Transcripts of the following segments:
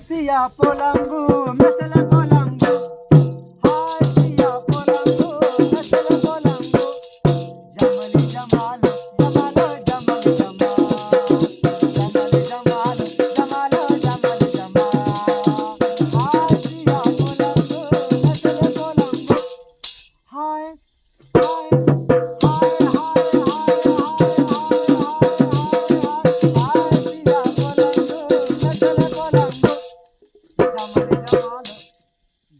siya polangu, mesele polangu. Hai siya polangu, mesele polangu. Jamali jamalo, jamalo, jamali jamal. Jamali jamalo, jamalo, jamali jamal. Hai siya polangu, mesele polangu. Hai, hai, hai, hai, hai, hai siya polangu, mesele polangu.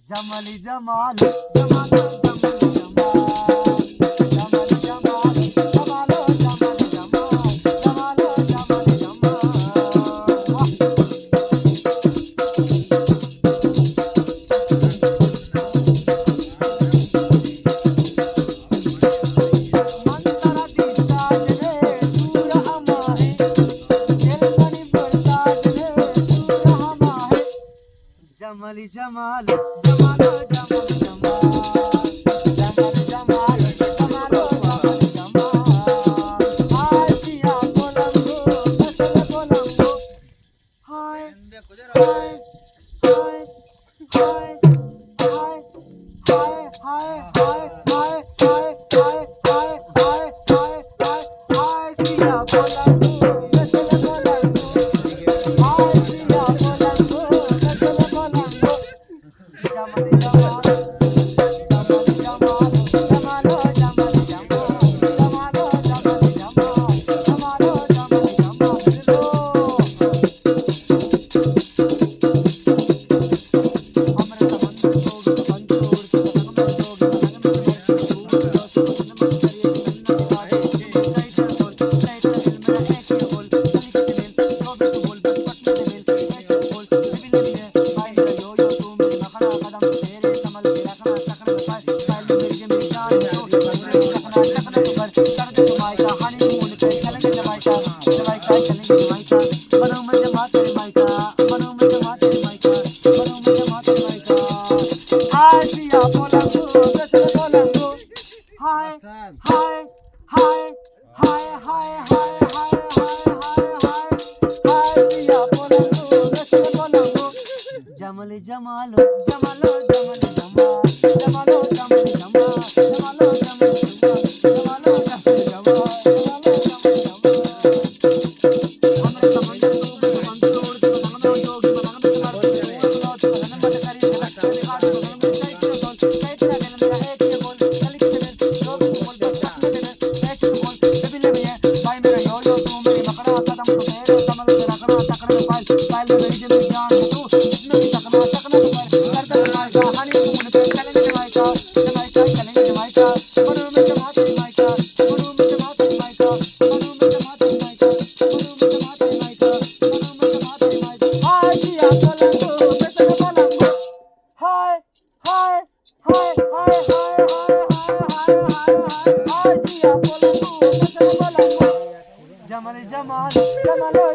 Jamali jamalo, jamalo, jamali jamal. Jamali jamalo, jamalo, jamali jamal. Jamalo, jamali jamal. Wah. मंतरा दी ताज रे दूर हमा है, दिलकनी बरसात रे दूर हमा है. जमली जमालो, जमालो, जमली जमाल. जमली जमालो, जमालो, जमली जमाल. हाय सिया पोलंगो, mesele polango. हाय, हाय, हाय, हाय, हाय, हाय, हाय, हाय, हाय, हाय, हाय, हाय, हाय, हाय, हाय, हाय सिया पोलंगो, mesele polango. हाय Siya पोलंगो, mesele polango. Jamali jamalo, jamali jamalo, jamalo, jamali jamal. Jamalo, jamali jamal. Jamalo, jamali jamal. Hello. अमृत मंत्र जोग पंचोड़ संगम जोग संगम जोग भूल दोस्त संगम करिए जन्नत वादे कैसे बोल कैसे दिल मेरा एक ही बोल कली के दिल चौबीस बोल बचपन में दिल कैसे बोल दिल में भाई मेरा यो यो तू मेरी मखना कदम तेरे कमल के रखना चकन में पाए पाए मेरी मेरी जान तो रखना चकन में कर दर्द तुम्हारी का हनीमून पे चलेंगे जमाई का चलेंगे जमाई का बनो में जमा तेरे माई का बनो में जमा तेरे माई का बनो में जमा तेरे माई का. हाय सिया पोलंगो, mesele polango. हाय हाय हाय हाय हाय हाय हाय हाय हाय हाय हाय सिया पोलंगो, mesele polango. जमली जमालो, जमालो, जमली जमाल. जमालो, जमली जमाल. जमालो, जमली जमाल. जमालो, जमली जमाल. जमालो, जमली जमाल. अमृत मंत्र जोग पंचोड़ संगम जोग संगम कर भूल दोस्त संगम करिए जन्नत वादे संगम कैसे बोल कैसे दिल मेरा एक ही बोल कली के दिल चौबीस बोल बचपन में दिल कैसे बोल दिल में भाई मेरा यो यो तू मेरी मकड़ा कदम तो तेरे कमल के रखना चकन में पाए पाए मेरी मेरी जान तू इसमें भी चकना चकना तो कर दर्द तुम्हारी का हनीमून पे चलेंगे जमाई का चलेंगे जमाई का बनो में जमा तेरी माई का बनो में जमा तेरी माई का बनो में जमा तेरी माई का बनो में जमा तेरी माई का बनो में जमा तेरी माई का. हाय सिया पोलंगो, mesele polango. हाय हाय हाय हाय हाय हाय हाय हाय हाय हाय सिया पोलंगो, mesele polango. जमली जमाल, जमालो